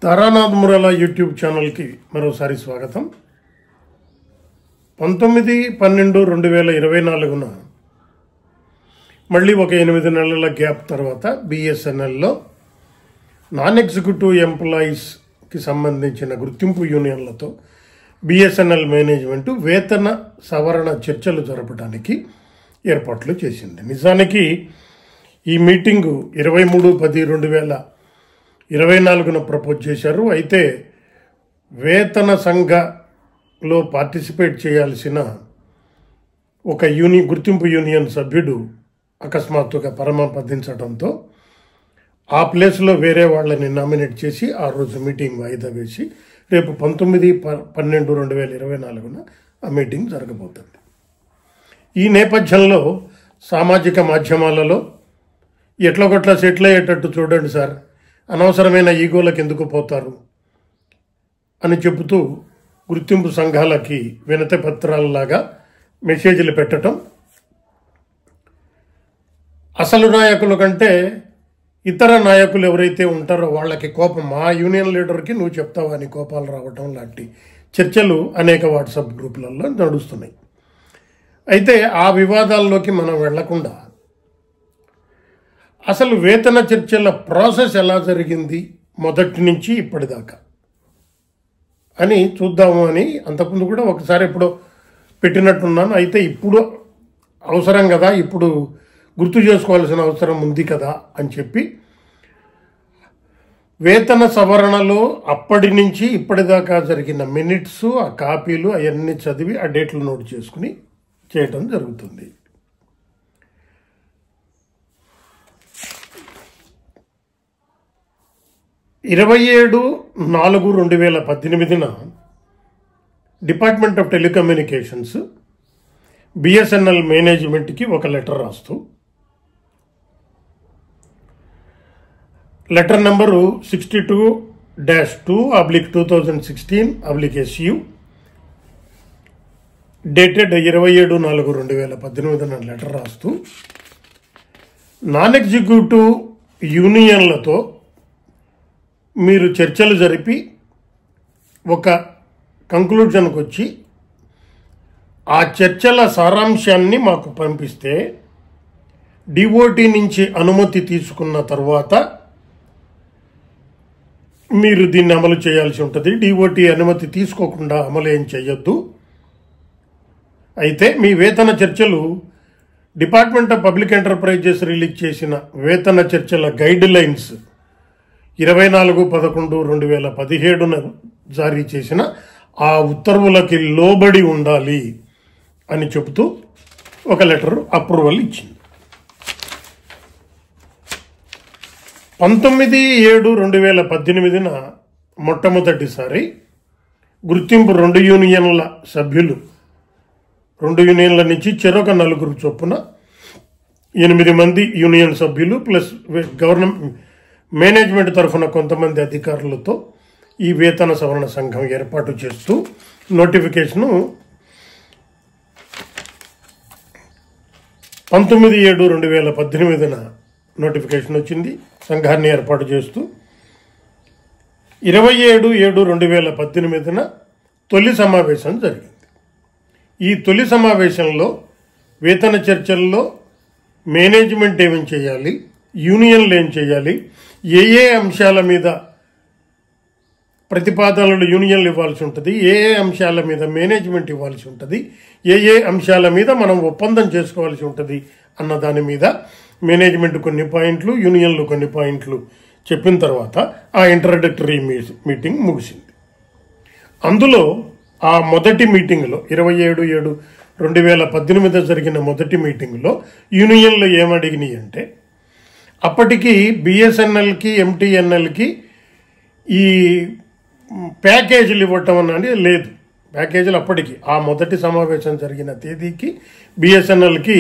Taranath మురాలా YouTube ఛానల్కి మరోసారి స్వాగతం. 19/12/2024 మళ్ళీ ఒక 8 నెలల గ్యాప్ తర్వాత బిఎస్ఎన్ఎల్లో నాన్ ఎగ్జిక్యూటివ్ ఎంప్లాయీస్కి సంబంధించిన గుర్తింపు యూనియన్లతో బిఎస్ఎన్ఎల్ మేనేజ్మెంటు వేతన సవరణ చర్చలు జరపడానికి ఏర్పాట్లు చేసింది. నిజానికి ఈ మీటింగు 23/10/2024 ప్రపోజ్ చేశారు. అయితే వేతన సంఘలో పార్టిసిపేట్ చేయాల్సిన ఒక గుర్తింపు యూనియన్ సభ్యుడు అకస్మాత్తుగా పరమపదించడంతో ఆ ప్లేస్లో వేరే వాళ్ళని నామినేట్ చేసి ఆ రోజు మీటింగ్ వాయిదా వేసి రేపు 19/12/2024 ఆ మీటింగ్ జరగబోతుంది. ఈ నేపథ్యంలో సామాజిక మాధ్యమాలలో ఎట్లగొట్ల సెటిల్ అయ్యేటట్టు చూడండి సార్, అనవసరమైన ఈగోలకు ఎందుకు పోతారు అని చెబుతూ గుర్తింపు సంఘాలకి వినతి పత్రాలలాగా మెసేజ్లు పెట్టడం, అసలు నాయకుల కంటే ఇతర నాయకులు ఎవరైతే ఉంటారో వాళ్ళకి కోపం, మా యూనియన్ లీడర్కి నువ్వు చెప్తావా అని కోపాలు రావటం లాంటి చర్చలు అనేక వాట్సాప్ గ్రూపులలో నడుస్తున్నాయి. అయితే ఆ వివాదాల్లోకి మనం వెళ్లకుండా అసలు వేతన చర్చల ప్రాసెస్ ఎలా జరిగింది మొదటి నుంచి ఇప్పటిదాకా అని చూద్దాము అని అంతకుముందు కూడా ఒకసారి ఎప్పుడో పెట్టినట్టున్నాను. అయితే ఇప్పుడు అవసరం కదా, ఇప్పుడు గుర్తు చేసుకోవాల్సిన అవసరం ఉంది కదా అని చెప్పి వేతన సవరణలో అప్పటి నుంచి ఇప్పటిదాకా జరిగిన మినిట్స్, ఆ కాపీలు అవన్నీ చదివి ఆ డేట్లు నోట్ చేసుకుని చేయటం జరుగుతుంది. (27 4 2018) డిపార్ట్మెంట్ ఆఫ్ టెలికమ్యూనికేషన్స్ బిఎస్ఎన్ఎల్ మేనేజ్మెంట్కి ఒక లెటర్ రాస్తూ, letter number 62-2/2016/SU dated 27/4/2018 letter రాస్తూ నాన్ ఎగ్జిక్యూటివ్ యూనియన్లతో మీరు చర్చలు జరిపి ఒక కంక్లూజన్కి వచ్చి ఆ చర్చల సారాంశాన్ని మాకు పంపిస్తే డిఓటి నుంచి అనుమతి తీసుకున్న తర్వాత మీరు దీన్ని అమలు చేయాల్సి ఉంటుంది. డిఓటి అనుమతి తీసుకోకుండా అమలు ఏం చేయొద్దు. అయితే మీ వేతన చర్చలు department of public enterprises release చేసిన వేతన చర్చల గైడ్ లైన్స్ 24/11/2017 జారీ చేసిన ఆ ఉత్తర్వులకి లోబడి ఉండాలి అని చెబుతూ ఒక లెటర్ అప్రూవల్ ఇచ్చింది. 19/7/2018 మొట్టమొదటిసారి గుర్తింపు 2 యూనియన్ల సభ్యులు 2 యూనియన్ల నుంచి చెరొక 4 చొప్పున 8 మంది యూనియన్ సభ్యులు ప్లస్ గవర్నమెంట్ మేనేజ్మెంట్ తరఫున కొంతమంది అధికారులతో ఈ వేతన సవరణ సంఘం ఏర్పాటు చేస్తూ నోటిఫికేషను 19/7/2018 నోటిఫికేషన్ వచ్చింది. సంఘాన్ని ఏర్పాటు చేస్తూ 27/7/2018 తొలి సమావేశం జరిగింది. ఈ తొలి సమావేశంలో వేతన చర్చల్లో మేనేజ్మెంట్ ఏమేం చేయాలి, యూనియన్లు ఏం చేయాలి, ఏ అంశాల మీద ప్రతిపాదనలు యూనియన్లు ఇవ్వాల్సి ఉంటుంది, ఏ అంశాల మీద మేనేజ్మెంట్ ఇవ్వాల్సి ఉంటుంది, ఏ అంశాల మీద మనం ఒప్పందం చేసుకోవాల్సి ఉంటుంది అన్న దాని మీద మేనేజ్మెంట్ కొన్ని పాయింట్లు, యూనియన్లు కొన్ని పాయింట్లు చెప్పిన తర్వాత ఆ ఇంట్రడక్టరీ మీటింగ్ ముగిసింది. అందులో ఆ మొదటి మీటింగ్లో 27/7/2018 జరిగిన మొదటి మీటింగ్లో యూనియన్లు ఏమడిగినాయి అంటే, అప్పటికి బిఎస్ఎన్ఎల్కి ఎంటీఎన్ఎల్కి ఈ ప్యాకేజీలు ఇవ్వటం అన్నది లేదు. ప్యాకేజీలు అప్పటికి ఆ మొదటి సమావేశం జరిగిన తేదీకి బిఎస్ఎన్ఎల్కి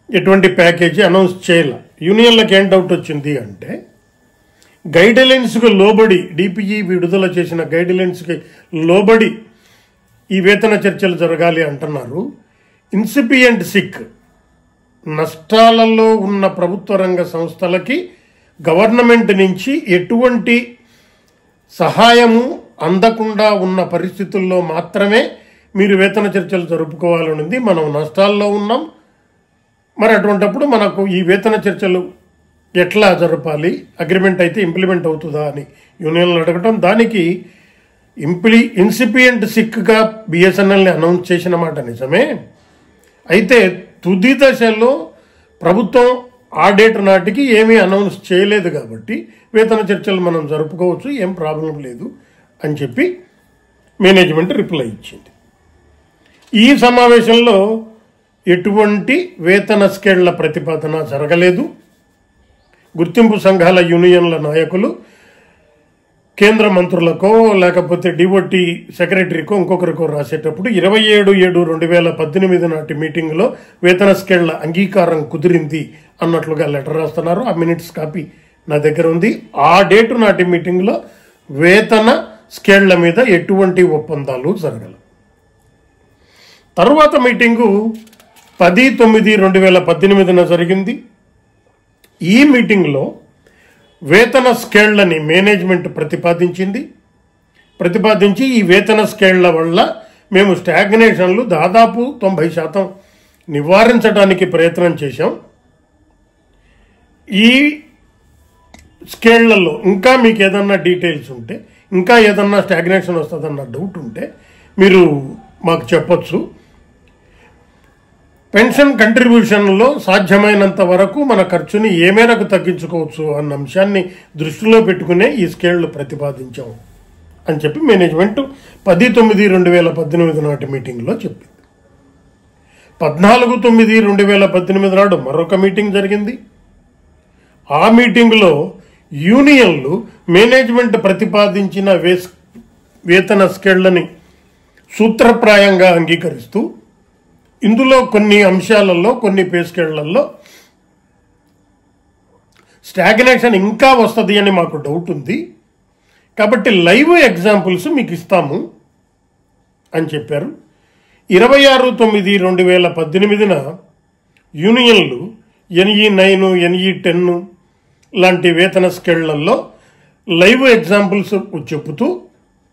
ఎటువంటి ప్యాకేజీ అనౌన్స్ చేయాల. యూనియన్లకు ఏం డౌట్ వచ్చింది అంటే, గైడ్లైన్స్కి లోబడి డిపిఈ విడుదల చేసిన గైడ్లైన్స్కి లోబడి ఈ వేతన చర్చలు జరగాలి అంటున్నారు. ఇన్సిపియంట్ సిక్ నష్టాలలో ఉన్న ప్రభుత్వ రంగ సంస్థలకి గవర్నమెంట్ నుంచి ఎటువంటి సహాయము అందకుండా ఉన్న పరిస్థితుల్లో మాత్రమే మీరు వేతన చర్చలు జరుపుకోవాలనుంది. మనం నష్టాల్లో ఉన్నాం. మరి అటువంటప్పుడు మనకు ఈ వేతన చర్చలు ఎట్లా జరపాలి, అగ్రిమెంట్ అయితే ఇంప్లిమెంట్ అవుతుందా అని యూనియన్లు అడగటం. దానికి ఇన్సిపియంట్ సిక్గా బిఎస్ఎన్ఎల్ని అనౌన్స్ చేసిన మాట నిజమే. అయితే తుది దశలో ప్రభుత్వం ఆ డేట్ నాటికి ఏమీ అనౌన్స్ చేయలేదు కాబట్టి వేతన చర్చలు మనం జరుపుకోవచ్చు, ఏం ప్రాబ్లం లేదు అని చెప్పి మేనేజ్మెంట్ రిప్లై ఇచ్చింది. ఈ సమావేశంలో ఎటువంటి వేతన స్కేళ్ల ప్రతిపాదన జరగలేదు. గుర్తింపు సంఘాల యూనియన్ల నాయకులు కేంద్ర మంత్రులకో లేకపోతే డిఓటి సెక్రటరీకో ఇంకొకరికో రాసేటప్పుడు 27/7/2018 నాటి మీటింగ్లో వేతన స్కేళ్ల అంగీకారం కుదిరింది అన్నట్లుగా లెటర్ రాస్తున్నారు. ఆ మినిట్స్ కాపీ నా దగ్గర ఉంది. ఆ డేటు నాటి మీటింగ్లో వేతన స్కేళ్ల మీద ఎటువంటి ఒప్పందాలు జరగలేదు. తరువాత మీటింగు 10/9/2018 జరిగింది. ఈ మీటింగ్లో వేతన స్కేళ్లని మేనేజ్మెంట్ ప్రతిపాదించి ఈ వేతన స్కేళ్ల వల్ల మేము స్టాగ్నేషన్లు దాదాపు 90% నివారించడానికి ప్రయత్నం చేశాం. ఈ స్కేళ్లలో ఇంకా మీకు ఏదన్నా డీటెయిల్స్ ఉంటే, ఇంకా ఏదన్నా స్టాగ్నేషన్ వస్తుందన్న డౌట్ ఉంటే మీరు మాకు చెప్పొచ్చు. పెన్షన్ కంట్రిబ్యూషన్లో సాధ్యమైనంత వరకు మన ఖర్చుని ఏ మేరకు తగ్గించుకోవచ్చు అన్న అంశాన్ని దృష్టిలో పెట్టుకునే ఈ స్కేళ్లు ప్రతిపాదించాం అని చెప్పి మేనేజ్మెంట్ 10/9/2018 నాటి మీటింగ్లో చెప్పింది. 14/9/2018 నాడు మరొక మీటింగ్ జరిగింది. ఆ మీటింగ్లో యూనియన్లు మేనేజ్మెంట్ ప్రతిపాదించిన వేతన స్కేళ్లని సూత్రప్రాయంగా అంగీకరిస్తూ ఇందులో కొన్ని అంశాలలో, కొన్ని పే స్కేళ్లలో స్టాగ్నేషన్ ఇంకా వస్తుంది అని మాకు డౌట్ ఉంది కాబట్టి లైవ్ ఎగ్జాంపుల్స్ మీకు ఇస్తాము అని చెప్పారు. 26/9/2018 యూనియన్లు NE9, NE10 లాంటి వేతన స్కేళ్లలో లైవ్ ఎగ్జాంపుల్స్ చెబుతూ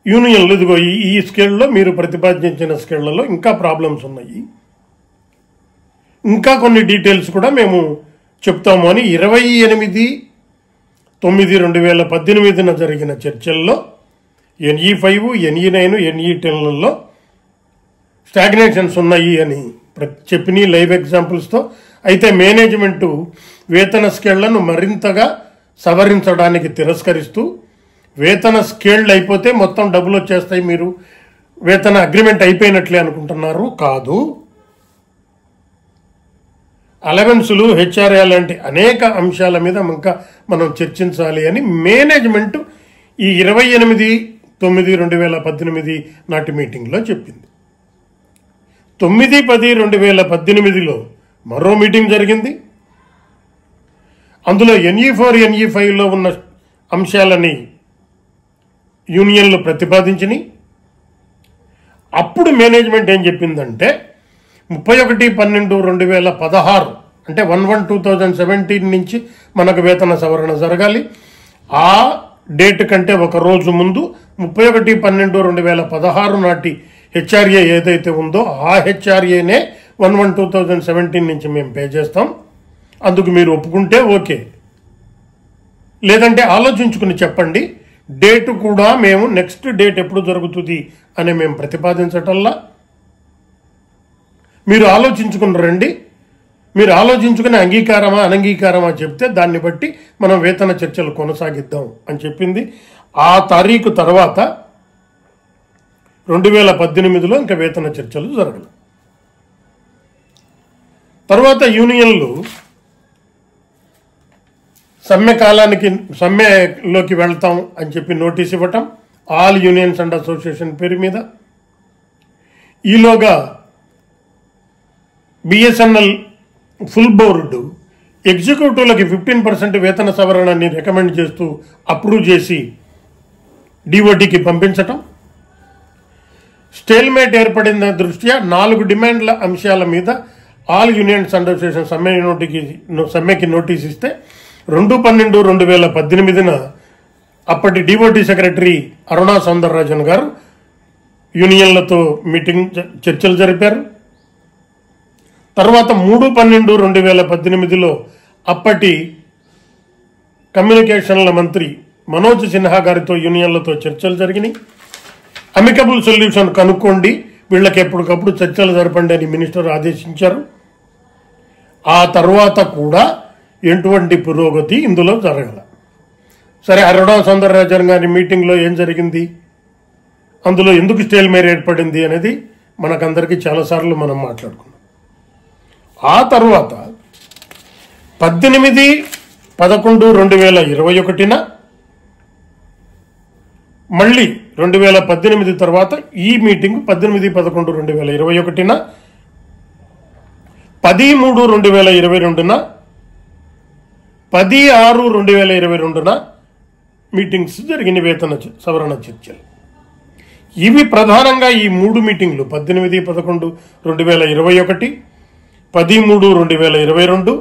యూనియన్లు ఇదిగో ఈ స్కేల్లో మీరు ప్రతిపాదించిన స్కేళ్లలో ఇంకా ప్రాబ్లమ్స్ ఉన్నాయి, ఇంకా కొన్ని డీటెయిల్స్ కూడా మేము చెప్తాము అని 28/9/2018 జరిగిన చర్చల్లో NE5, NE9, NE10లలో స్టాగ్నేషన్స్ ఉన్నాయి అని చెప్పిన లైవ్ ఎగ్జాంపుల్స్తో. అయితే మేనేజ్మెంటు వేతన స్కేళ్లను మరింతగా సవరించడానికి తిరస్కరిస్తూ వేతన స్కేళ్లు అయిపోతే మొత్తం డబ్బులు వచ్చేస్తాయి, మీరు వేతన అగ్రిమెంట్ అయిపోయినట్లే అనుకుంటున్నారు, కాదు, అలవెన్సులు, హెచ్ఆర్ఏ లాంటి అనేక అంశాల మీద ఇంకా మనం చర్చించాలి అని మేనేజ్మెంట్ ఈ 28/9/2018 నాటి మీటింగ్లో చెప్పింది. 9/10/2018లో మరో మీటింగ్ జరిగింది. అందులో NE4, NE5లో ఉన్న అంశాలని యూనియన్లు ప్రతిపాదించినాయి. అప్పుడు మేనేజ్మెంట్ ఏం చెప్పిందంటే 31/12/2016 అంటే 1/1/2017 నుంచి మనకు వేతన సవరణ జరగాలి. ఆ డేట్ కంటే ఒక రోజు ముందు 31/12/2016 నాటి హెచ్ఆర్ఏ ఏదైతే ఉందో ఆ హెచ్ఆర్ఏనే 1/1/2017 నుంచి మేము పే చేస్తాం, అందుకు మీరు ఒప్పుకుంటే ఓకే, లేదంటే ఆలోచించుకుని చెప్పండి, డేటు కూడా మేము నెక్స్ట్ డేట్ ఎప్పుడు జరుగుతుంది అని మేము ప్రతిపాదించటల్లా మీరు ఆలోచించుకుని రండి, మీరు ఆలోచించుకుని అంగీకారమా అనంగీకారమా చెప్తే దాన్ని బట్టి మనం వేతన చర్చలు కొనసాగిద్దాం అని చెప్పింది. ఆ తారీఖు తర్వాత 2018లో ఇంకా వేతన చర్చలు జరగలేదు. తర్వాత యూనియన్లు సమ్మెలోకి వెళ్తాం అని చెప్పి నోటీస్ ఇవ్వటం, ఆల్ యూనియన్స్ అండ్ అసోసియేషన్ పేరు మీద. ఈలోగా బిఎస్ఎన్ఎల్ ఫుల్ బోర్డు ఎగ్జిక్యూటివ్లకి 15% వేతన సవరణని రికమెండ్ చేస్తూ అప్రూవ్ చేసి డిఓటికి పంపించటం. స్టేల్మేట్ ఏర్పడిన దృష్ట్యా 4 డిమాండ్ల అంశాల మీద ఆల్ యూనియన్స్ అండ్ అసోసియేషన్ సమ్మెకి నోటీస్ ఇస్తే 2/12/2018 అప్పటి డిఓటి సెక్రటరీ అరుణా సౌందరరాజన్ గారు యూనియన్లతో చర్చలు జరిపారు. తర్వాత 3/12/2018లో అప్పటి కమ్యూనికేషన్ల మంత్రి మనోజ్ సిన్హా గారితో యూనియన్లతో చర్చలు జరిగినాయి. అమికబుల్ సొల్యూషన్ కనుక్కోండి, వీళ్ళకి ఎప్పటికప్పుడు చర్చలు జరపండి అని మినిస్టర్ ఆదేశించారు. ఆ తర్వాత కూడా ఎటువంటి పురోగతి ఇందులో జరగల. సరే, అరుణా సౌందరరాజన్ గారి మీటింగ్లో ఏం జరిగింది, అందులో ఎందుకు స్టేల్మేర్ ఏర్పడింది అనేది మనకందరికీ చాలాసార్లు మనం మాట్లాడుకున్నాం. ఆ తర్వాత 18/11/2021 మళ్ళీ 2018 తర్వాత ఈ మీటింగ్ 18/11/2021 10/3/2022 10/6/2022 మీటింగ్స్ జరిగిన వేతన సవరణ చర్చలు. ఇవి ప్రధానంగా ఈ 3 మీటింగ్లు 18/11/2021 13/3/2022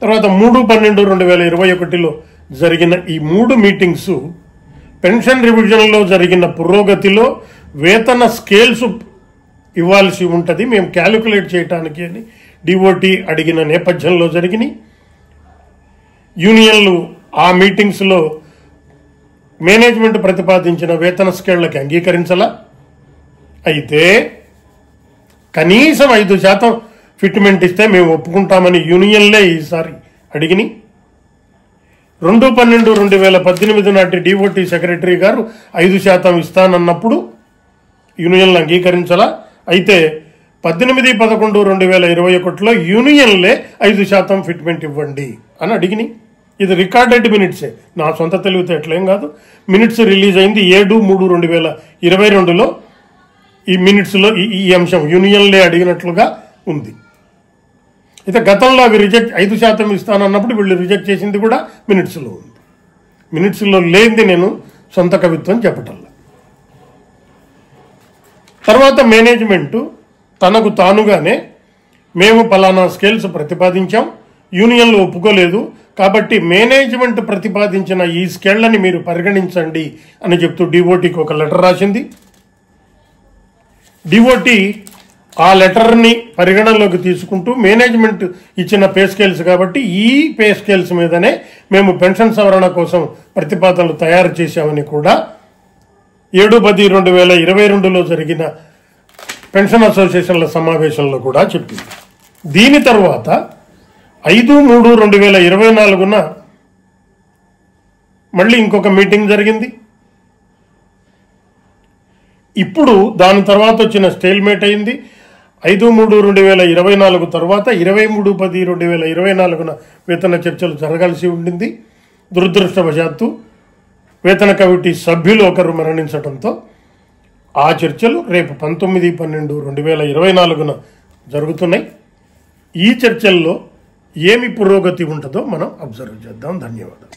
తర్వాత 3/12/2021లో జరిగిన ఈ 3 మీటింగ్స్ పెన్షన్ రివిజన్లో జరిగిన పురోగతిలో వేతన స్కేల్స్ ఇవ్వాల్సి ఉంటుంది, మేము క్యాలిక్యులేట్ చేయడానికి అని డిఓటి అడిగిన నేపథ్యంలో జరిగినాయి. యూనియన్లు ఆ మీటింగ్స్లో మేనేజ్మెంట్ ప్రతిపాదించిన వేతన స్కేళ్లకి అంగీకరించాల. అయితే కనీసం 5% ఫిట్మెంట్ ఇస్తే మేము ఒప్పుకుంటామని యూనియన్లే ఈసారి అడిగినాయి. 2/12/2018 నాటి డిఓటి సెక్రటరీ గారు 5% ఇస్తానన్నప్పుడు యూనియన్లు అంగీకరించాలా. అయితే 18/11/2021లో యూనియన్లే 5% ఫిట్మెంట్ ఇవ్వండి అని అడిగినాయి. ఇది రికార్డెడ్ మినిట్సే, నా సొంత తెలివితేటలేం కాదు. మినిట్స్ రిలీజ్ అయింది 7/3/2022లో. ఈ మినిట్స్లో ఈ అంశం యూనియన్లే అడిగినట్లుగా ఉంది. అయితే గతంలో అవి 5% ఇస్తానన్నప్పుడు వీళ్ళు రిజెక్ట్ చేసింది కూడా మినిట్స్లో ఉంది. మినిట్స్లో లేనిది నేను సొంత కవిత్వం చెప్పటల్లా. తర్వాత మేనేజ్మెంటు తనకు తానుగానే మేము పలానా స్కేల్స్ ప్రతిపాదించాం, యూనియన్లు ఒప్పుకోలేదు, కాబట్టి మేనేజ్మెంట్ ప్రతిపాదించిన ఈ స్కేళ్లని మీరు పరిగణించండి అని చెప్తూ డిఓటికి ఒక లెటర్ రాసింది. డిఓటి ఆ లెటర్ని పరిగణనలోకి తీసుకుంటూ మేనేజ్మెంట్ ఇచ్చిన పే స్కేల్స్ కాబట్టి ఈ పే స్కేల్స్ మీదనే మేము పెన్షన్ సవరణ కోసం ప్రతిపాదనలు తయారు చేశామని కూడా 7/10/2022లో జరిగిన పెన్షన్ అసోసియేషన్ల సమావేశంలో కూడా చెప్పింది. దీని తర్వాత 5/3/2024 మళ్ళీ ఇంకొక మీటింగ్ జరిగింది. ఇప్పుడు దాని తర్వాత వచ్చిన స్టేల్మేట్ అయింది. 5/3/2024 తర్వాత 23/10/2024 వేతన చర్చలు జరగాల్సి ఉండింది. దురదృష్టవశాత్తు వేతన కమిటీ సభ్యులు ఒకరు మరణించడంతో ఆ చర్చలు రేపు 19/12/2024 జరుగుతున్నాయి. ఈ చర్చల్లో ఏమి పురోగతి ఉంటుందో మనం అబ్జర్వ్ చేద్దాం. ధన్యవాదాలు.